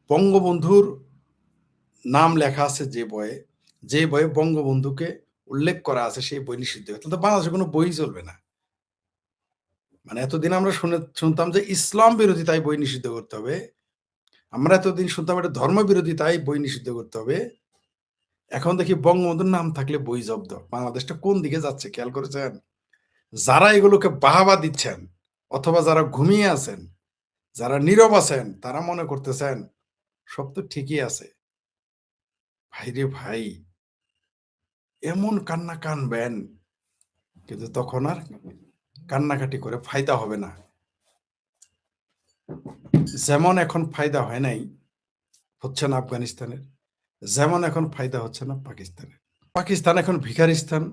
বঙ্গবন্ধুর নাম লেখা আছে যে বইয়ে বঙ্গবন্ধুকে উল্লেখ করা আছে সেই বই নিষিদ্ধ হবে। তাহলে তো বাংলাদেশে কোনো বই চলবে না। মানে এতদিন আমরা শুনতাম যে ইসলাম বিরোধিতায় বই নিষিদ্ধ করতে হবে। আমরা এতদিন শুনতাম এটা ধর্ম বিরোধিতায় বই নিষিদ্ধ করতে হবে। এখন দেখি বঙ্গবন্ধুর নাম থাকলে বই জব্দ। বাংলাদেশটা কোন দিকে যাচ্ছে খেয়াল করেছেন? যারা এগুলোকে বাহাবা দিচ্ছেন অথবা যারা ঘুমিয়ে আছেন, যারা নীরব আছেন তারা মনে করতেছেন সব তো ঠিকই আছে। ভাইরে ভাই, এমন কান্না কানবেন কিন্তু তখন আর কান্নাকাটি করে ফায়দা হবে না। যেমন এখন ফায়দা হয় নাই, হচ্ছে না আফগানিস্তানের, যেমন এখন ফায়দা হচ্ছে না পাকিস্তানের। পাকিস্তান এখন ভিখারিস্তান,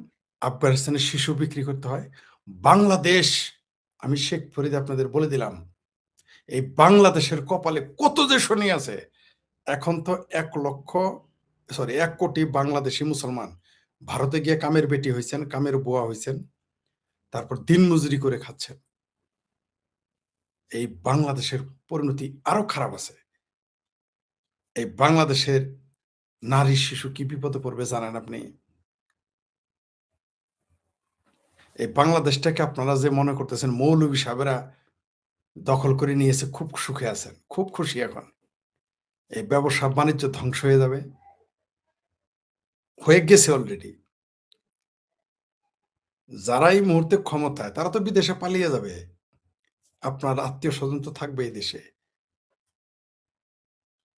আফগানিস্তানের শিশু বিক্রি করতে হয়। বাংলাদেশ, আমি শেখ ফরিদ আপনাদের বলে দিলাম, এই বাংলাদেশের কপালে কত যে শনি আছে। এখন তো 1 কোটি বাংলাদেশি মুসলমান ভারতে গিয়ে কামের বেটি হয়েছেন, কামের বুয়া হয়েছেন, তারপর দিন মজুরি করে খাচ্ছেন। এই বাংলাদেশের পরিণতি আরো খারাপ আছে। এই বাংলাদেশের নারী শিশু কি বিপদে পড়বে জানেন আপনি? এই বাংলাদেশটাকে আপনারা যে মনে করতেছেন মৌলভী সাহেবেরা দখল করে নিয়েছে, খুব সুখে আছেন, খুব খুশি এখন। এই ব্যবসা বাণিজ্য ধ্বংস হয়ে যাবে, হয়ে গেছে অলরেডি। যারা এই মুহূর্তে ক্ষমতায় তারা তো বিদেশে পালিয়ে যাবে। আপনার আত্মীয় স্বজন তো থাকবে এই দেশে।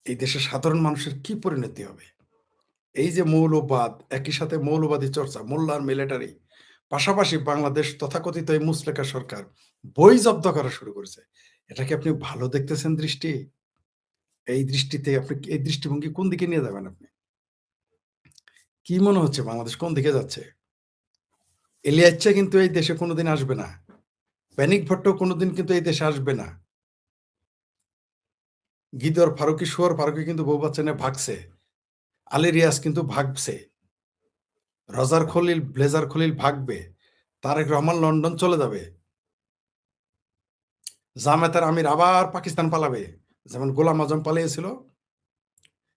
এই দেশের সাধারণ মানুষের কি পরিণতি হবে? এই যে মৌলবাদ, একই সাথে মৌলবাদী চর্চা, মোল্লার মিলিটারি, পাশাপাশি বাংলাদেশ তথাকথিত এই মুসলেকা সরকার বই জব্দ করা শুরু করেছে। এটা কি আপনি ভালো দেখতেছেন দৃষ্টি? এই দৃষ্টিতে আপনি এই দৃষ্টিভঙ্গি কোন দিকে নিয়ে যাবেন আপনি? কি মনে হচ্ছে বাংলাদেশ কোন দিকে যাচ্ছে? এলিয়াচ্ছা কিন্তু এই দেশে কোনোদিন আসবে না। প্যানিক ভট্ট কোনোদিন কিন্তু এই দেশে আসবে না। গিদর ফারুকি, শুয়োর ফারুকি কিন্তু বউ বাচ্চা নিয়ে ভাগছে। আলী রিয়াজ কিন্তু ভাগছে। রজার খলিল, ব্লেজার খলিল ভাগবে। তারেক রহমান লন্ডন চলে যাবে। জামায়াতের আমির আবার পাকিস্তান পালাবে, যেমন গোলাম আজম পালিয়েছিল।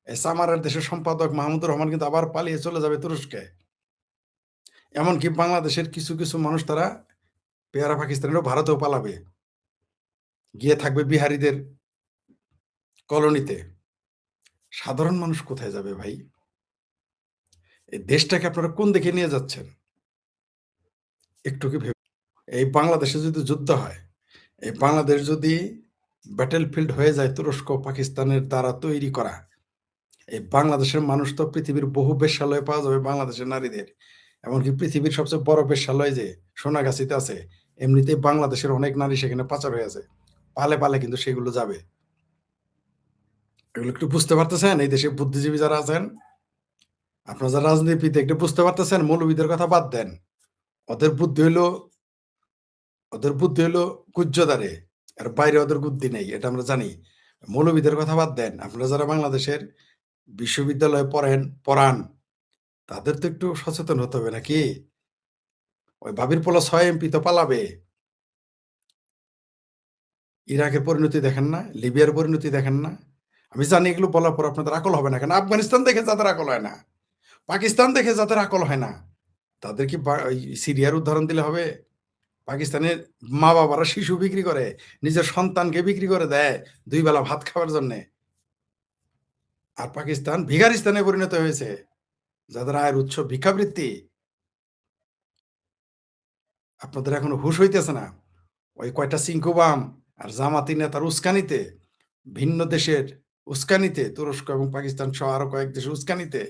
সামারের দেশের সম্পাদক মাহমুদুর রহমান কিন্তু আবার পালিয়ে চলে যাবে তুরস্কে। এমনকি বাংলাদেশের কিছু কিছু মানুষ তারা পেয়ারা পাকিস্তানেরও ভারতেও পালাবে, গিয়ে থাকবে বিহারীদের কলোনিতে। সাধারণ মানুষ কোথায় যাবে ভাই? এই দেশটাকে আপনারা কোন দিকে নিয়ে যাচ্ছেন একটু কি ভেবে? এই বাংলাদেশে যদি যুদ্ধ হয়, এই বাংলাদেশ যদি ব্যাটেল ফিল্ড হয়ে যায় তুরস্ক পাকিস্তানের দ্বারা তৈরি করা, এই বাংলাদেশের মানুষ তো পৃথিবীর বহু বেশ্যালয়ে পাওয়া যাবে বাংলাদেশের নারীদের। এমনকি পৃথিবীর সবচেয়ে বড় বেশ্যালয় যে সোনাগাছিতে আছে, এমনিতেই বাংলাদেশের অনেক নারী সেখানে পাচার হয়ে আছে। পালে পালে কিন্তু সেগুলো যাবে। এগুলো একটু বুঝতে পারতেছেন? এই দেশে বুদ্ধিজীবী যারা আছেন, আপনারা যারা রাজনীতিবিদ, একটু বুঝতে পারতেছেন? মৌলবীদের কথা বাদ দেন। ওদের বুদ্ধি হইলো ওদের বুদ্ধি হইলো কুজ্জদারে, এর বাইরে ওদের বুদ্ধি নেই, এটা আমরা জানি। মৌলবীদের কথা বাদ দেন। আপনারা যারা বাংলাদেশের বিশ্ববিদ্যালয়ে পড়ান, তাদের তো একটু সচেতন হতে হবে নাকি? ওই ভাবির পোলা ৬ এমপি তো পালাবে। ইরাকের পরিণতি দেখেন না? লিবিয়ার পরিণতি দেখেন না? আমি জানি এগুলো বলার পর আপনাদের আকল হবে না। কেন? আফগানিস্তান দেখে যাদের আকল হয় না, পাকিস্তান দেখে যাদের আকল হয় না, তাদের কি ওই সিরিয়ার উদাহরণ দিলে হবে? পাকিস্তানের মা-বাবারা শিশু বিক্রি করে, নিজের সন্তানকে বিক্রি করে দেয় ২ বেলা ভাত খাওয়ার জন্যে। আর পাকিস্তান ভিখারিস্তানে পরিণত হয়েছে, যাদের আয়ের উৎস ভিক্ষাবৃত্তি। আপনাদের এখনো হুঁশ হইতেছে না? ওই কয়টা চিঙ্কুবাম আর জামাতি নেতার উস্কানিতে, ভিন্ন দেশের উস্কানিতে, তুরস্ক এবং পাকিস্তান সহ আরো কয়েক দেশের উস্কানিতে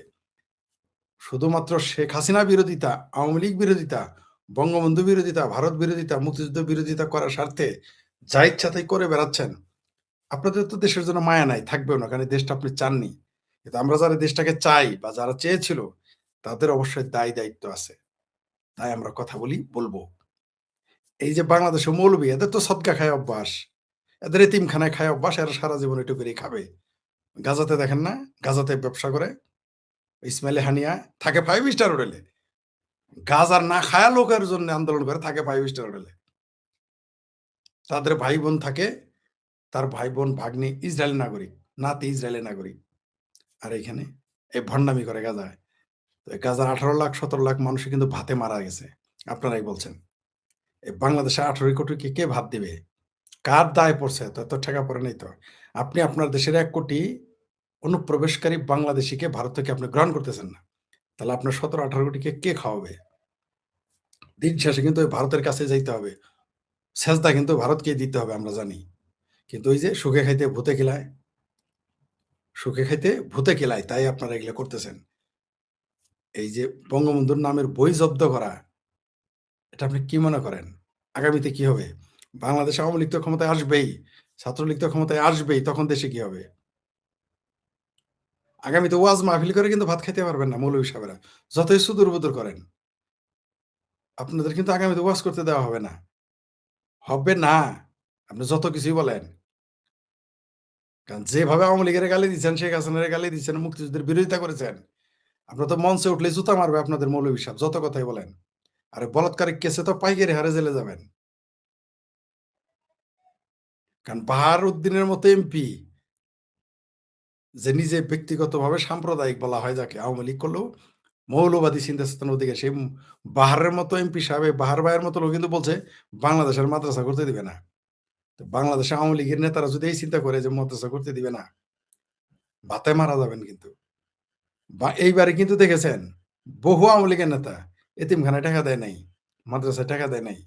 শুধুমাত্র শেখ হাসিনা বিরোধিতা, আওয়ামী লীগ বিরোধিতা, বঙ্গবন্ধু বিরোধিতা, ভারত বিরোধিতা, মুক্তিযুদ্ধ বিরোধিতা করার স্বার্থে যা ইচ্ছা তাই করে বেড়াচ্ছেন। আপনাদের তো দেশের জন্য মায়া নাই, থাকবেও না, কারণ এই দেশটা আপনি চাননি। কিন্তু আমরা যারা দেশটাকে চাই বা যারা চেয়েছিল, তাদের অবশ্যই দায়-দায়িত্ব আছে। তাই আমরা কথা বলবো। এই যে বাংলাদেশে মৌলবি, এদের তো সদকা খায় অভ্যাস। এদের এতিমখানায় খায় অভ্যাস, এরা সারা জীবন একটু করেই খাবে। গাজাতে দেখেন না? গাজাতে ব্যবসা করে। ইসমাইল হানিয়া থাকে 5 স্টার হোটেলে। গাজার না খায়া লোকের জন্য আন্দোলন করে, থাকে 5 স্টার হোটেলে। তাদের ভাই বোন থাকে, তার ভাই বোন ভাগ্নি ইসরায়েলি নাগরিক। নাতি ইসরায়েলের নাগরিক। আর এইখানে এই ভণ্ডামি করে গাজায়। তো এই গাজার ১৮ লাখ ১৭ লাখ মানুষই কিন্তু ভাতে মারা গেছে। আপনারাই বলছেন। এই বাংলাদেশে ১৮ কোটিকে কে ভাত দিবে? কার দায় পড়ছে? এত টাকা পড়ে নাই তো। আপনি আপনার দেশের ১ কোটি অনুপ্রবেশকারী বাংলাদেশীকে ভারত থেকে আপনি গ্রহণ করতেছেন না। তাহলে আপনার ১৭-১৮ কোটিকে কে খাওয়াবে? দিন শেষে কিন্তু ওই ভারতের কাছে যাইতে হবে। সেজদা কিন্তু ভারতকেই দিতে হবে আমরা জানি। কিন্তু ওই যে সুখে খাইতে ভূতে কিলায়, সুখে খাইতে ভূতে কিলায় তাই আপনারা এগুলা করতেছেন। এই যে বঙ্গবন্ধুর নামের বই জব্দ করা, এটা আপনি কি মনে করেন? আগামীতে কি হবে? বাংলাদেশে আওয়ামী লীগ তো ক্ষমতায় আসবেই। ছাত্রলীগ তো ক্ষমতায় আসবেই। তখন দেশে কি হবে? আগামীতে ওয়াজ মাহফিল করে কিন্তু ভাত খাইতে পারবেন না মৌলভী সাহেবেরা। যতই সুদূর-বুদুর করেন। আপনাদের কিন্তু আগামীতে ওয়াজ করতে দেওয়া হবে না। হবে না। আপনি যত কিছুই বলেন। কারণ যেভাবে আওয়ামী লীগের গালি দিচ্ছেন, শেখ হাসিনার গালি দিচ্ছেন, মুক্তিযুদ্ধের বিরোধিতা করেছেন। আপনারা তো মঞ্চে উঠলেই জুতা মারবে আপনাদের মৌলভী সাহেব যত কথাই বলেন। আর বলাৎকারী কেসে তো পাইকারি হারে জেলে যাবেন। কারণ বাহার উদ্দিনের মতো এমপি যে নিজে ব্যক্তিগতভাবে সাম্প্রদায়িক বলা হয় যাকে আওয়ামী লীগ করলেও মৌলবাদী চিন্তা চেতনার অধিকার সেই বাহারের মতো এমপি সাহেব এই বাহার ভাইয়ের মতো লোক কিন্তু বলছে বাংলাদেশের মাদ্রাসা করতে দিবে না। তো বাংলাদেশে আওয়ামী লীগের নেতারা যদি এই চিন্তা করে যে মাদ্রাসা করতে দিবে না, ভাতে মারা যাবেন কিন্তু। বা এইবারে কিন্তু দেখেছেন বহু আওয়ামী লীগের নেতা এতিমখানায় টাকা দেয় নাই, মাদ্রাসায় টাকা দেয় নাই,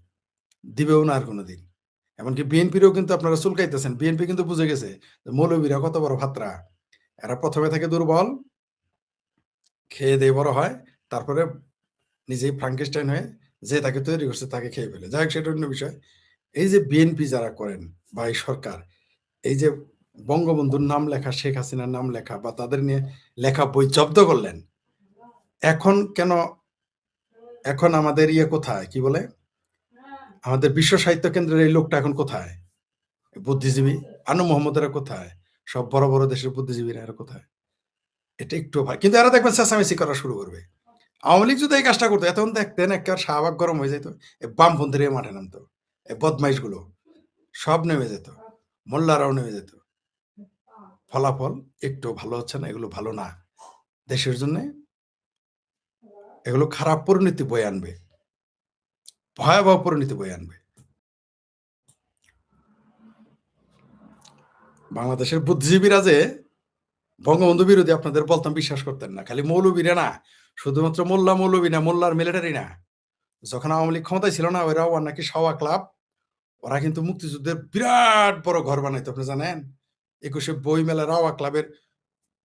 দিবেও না আর কোনোদিন। এমনকি বিএনপিরও কিন্তু আপনারা চুলকাইতেছেন। বিএনপি কিন্তু বুঝে গেছে যে মৌলবীরা কত বড় ফাত্রা। এরা ১ম এ থাকে দুর্বল, খেয়ে দেয়ে বড় হয়। তারপরে নিজেই ফ্রাঙ্কেনস্টাইন হয়ে যে তাকে তৈরি করছে তাকে খেয়ে ফেলে। যাই হোক সেটা অন্য বিষয়। এই যে বিএনপি যারা করেন বা এই সরকার, এই যে বঙ্গবন্ধুর নাম লেখা, শেখ হাসিনার নাম লেখা বা তাদের নিয়ে লেখা বই জব্দ করলেন। এখন কেন এখন আমাদের ইয়ে কোথায়? কি বলে? আমাদের বিশ্ব সাহিত্য কেন্দ্রের এই লোকটা এখন কোথায়? বুদ্ধিজীবী আনু মোহাম্মদেরা কোথায়? সব বড়, বড় দেশের বুদ্ধিজীবীরা এরা কোথায়? এটা একটু ভয়। কিন্তু এরা দেখবেন চেঁচামেচি করা শুরু করবে। আওয়ামী লীগ যদি এই কাজটা করতো এতক্ষণ দেখতেন একেবারে শাহবাগ গরম হয়ে যেত। এই বামপন্থীরা মাঠে নামতো। এই বদমাইশগুলো সব নেমে যেত। মোল্লারাও নেমে যেত। ফলাফল একটু ভালো হচ্ছে না, এগুলো ভালো না। দেশের জন্যে এগুলো খারাপ পরিণতি বয়ে আনবে। ভয়াবহ পরিণতি বয়ে আনবে। বাংলাদেশের বুদ্ধিজীবীরা যে বঙ্গবন্ধু বিরোধী আপনাদের বলতাম বিশ্বাস করতেন না। খালি মৌলবীরা না, শুধুমাত্র মোল্লা মৌলবী না, মোল্লার মিলিটারি না। যখন আওয়ামী লীগ ক্ষমতায় ছিল না ওরাও নাকি সাওয়া ক্লাব ওরা কিন্তু মুক্তিযুদ্ধের বিরাট বড় ঘর বানাইতো আপনি জানেন? ২১শে বই মেলা রাওয়া ক্লাবের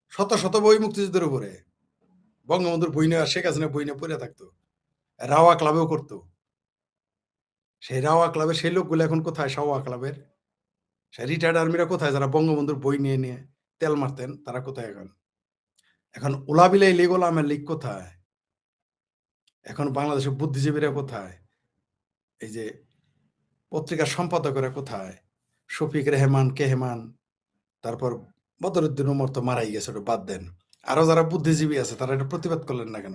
শত, শত বই মুক্তিযুদ্ধের উপরে। বঙ্গবন্ধুর বই নেওয়া শেখ হাসিনার বই নিয়ে পইড়া থাকতো। রাওয়া ক্লাবেও করতো। সেই রাওয়া ক্লাবের সেই লোকগুলো এখন কোথায় সাওয়া ক্লাবের? সেই রিটায়ার্ড আর্মিরা কোথায় যারা বঙ্গবন্ধুর বই নিয়ে তেল মারতেন তারা কোথায় এখন? এখন উলাবিলাই লীগ ওলামার লীগ কোথায়? এখন বাংলাদেশের বুদ্ধিজীবীরা কোথায়? এই যে পত্রিকার সম্পাদকেরা কোথায়? শফিক রেহমান, কেহমান, তারপর বদরুদ্দিন উমর তো মারাই গেছে ওটা বাদ দেন। আরো যারা বুদ্ধিজীবী আছে তারা এটা প্রতিবাদ করলেন না কেন?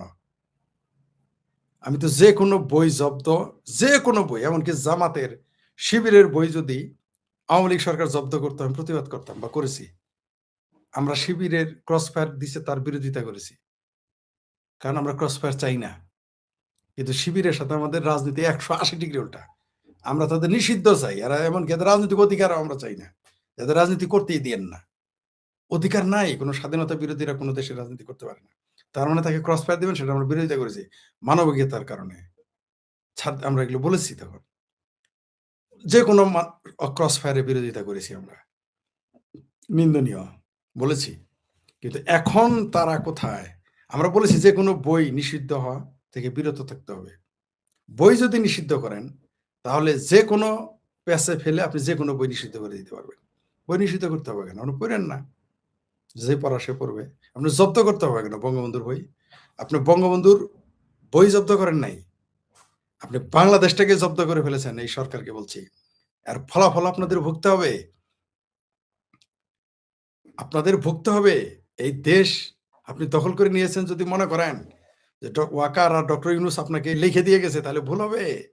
আমি তো যেকোনো বই জব্দ, যেকোনো বই এমনকি জামাতের, শিবিরের বই যদি আওয়ামী লীগ সরকার জব্দ করতো আমি প্রতিবাদ করতাম বা করেছি। আমরা শিবিরের ক্রসফায়ার দিছে তার বিরোধিতা করেছি। কারণ আমরা ক্রসফায়ার চাই না। কিন্তু শিবিরের সাথে আমাদের রাজনীতি ১৮০ ডিগ্রি উল্টা। আমরা তাদের নিষিদ্ধ চাই। আর এমনকি এদের রাজনৈতিক অধিকারও আমরা চাই না। এদের রাজনীতি করতেই দিয়েন না। অধিকার নাই। কোন স্বাধীনতা বিরোধীরা কোন দেশের রাজনীতি করতে পারে না। তার মানে তাকে ক্রস ফায়ার দিবেন সেটা আমরা বিরোধিতা করেছি। মানবিকতার কারণে। আমরা এগুলো বলেছি তখন। যেকোনো ক্রস ফায়ার এর বিরোধিতা করেছি আমরা। নিন্দনীয় বলেছি। কিন্তু এখন তারা কোথায়? আমরা বলেছি যেকোনো বই নিষিদ্ধ হওয়া থেকে বিরত থাকতে হবে। বই যদি নিষিদ্ধ করেন তাহলে যেকোনো প্যাচে ফেলে আপনি যেকোনো বই নিষিদ্ধ করে দিতে পারবেন। বই নিষিদ্ধ করতে হবে কেন? আপনি পড়েন না। যে পড়া সে পড়বে। আপনি জব্দ করতে হবে কেন বঙ্গবন্ধুর বই? আপনি বঙ্গবন্ধুর বই জব্দ করেন নাই। আপনি বাংলাদেশটাকে জব্দ করে ফেলেছেন এই সরকারকে বলছি। আর ফলাফল আপনাদের ভুগতে হবে। আপনাদের ভুগতে হবে। এই দেশ আপনি দখল করে নিয়েছেন যদি মনে করেন যে ওয়াকার আর ডক্টর ইউনূস আপনাকে লিখে দিয়ে গেছে তাহলে ভুল হবে।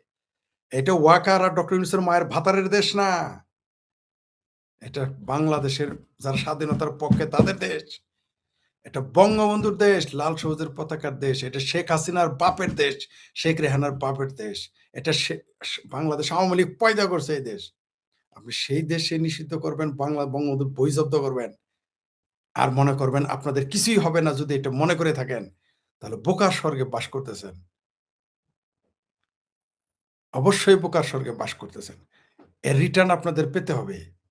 এটা ওয়াকার আর ডক্টর ইউনূসের মায়ের ভাতারের দেশ না। এটা বাংলাদেশের যারা স্বাধীনতার পক্ষে তাদের দেশ। এটা বঙ্গবন্ধুর দেশ, লাল সবুজের পতাকার দেশ। এটা শেখ হাসিনার বাপের দেশ, শেখ রেহানার বাপের দেশ। এটা বাংলাদেশ আওয়ামী লীগ পয়দা করছে এই দেশ। আপনি সেই দেশে নিষিদ্ধ করবেন, বঙ্গবন্ধুর বই জব্দ করবেন। আর মনে করবেন আপনাদের কিছুই হবে না যদি এটা মনে করে থাকেন, তাহলে বোকার স্বর্গে বাস করতেছেন। অবশ্যই বোকার স্বর্গে বাস করতেছেন। এর রিটার্ন আপনাদের পেতে হবে।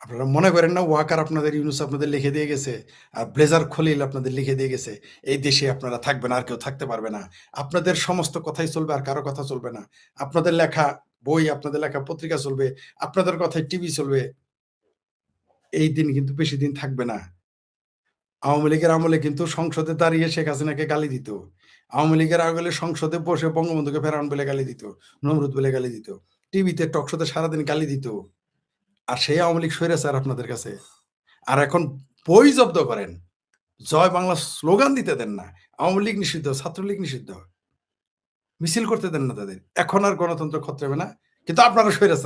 আপনারা মনে করেন না ওয়াকার আপনাদের ইউনুস আপনাদের লিখে দিয়ে গেছে, আর ব্লেজার খলিল আপনাদের লিখে দিয়ে গেছে, এই দেশে আপনারা থাকবেন, আর কেউ থাকতে পারবে না। আপনাদের সমস্ত কথাই চলবে, আর কারো কথা চলবে না। আপনাদের লেখা বই, আপনাদের লেখা পত্রিকা চলবে, আপনাদের কথায় টিভি চলবে। এই দিন কিন্তু বেশি দিন থাকবে না। আওয়ামী লীগের আমলে কিন্তু সংসদে দাঁড়িয়ে শেখ হাসিনাকে গালি দিত। আওয়ামী লীগের আমলে সংসদে বসে বঙ্গবন্ধুকে ফেরাউন বলে গালি দিত, নমরুদ বলে গালি দিত। টিভিতে টকশোতে সারাদিন গালি দিত। আর সেই আওয়ামী লীগ স্বৈরাচার আপনাদের কাছে। আর এখন বই জব্দ করেন। জয় বাংলা স্লোগান দিতে দেন না। আওয়ামী লীগ নিষিদ্ধ, ছাত্রলীগ নিষিদ্ধ। মিছিল করতে দেন না তাদের। এখন আর গণতন্ত্র খতরাবে না। কিন্তু আপনারা স্বৈরাচার।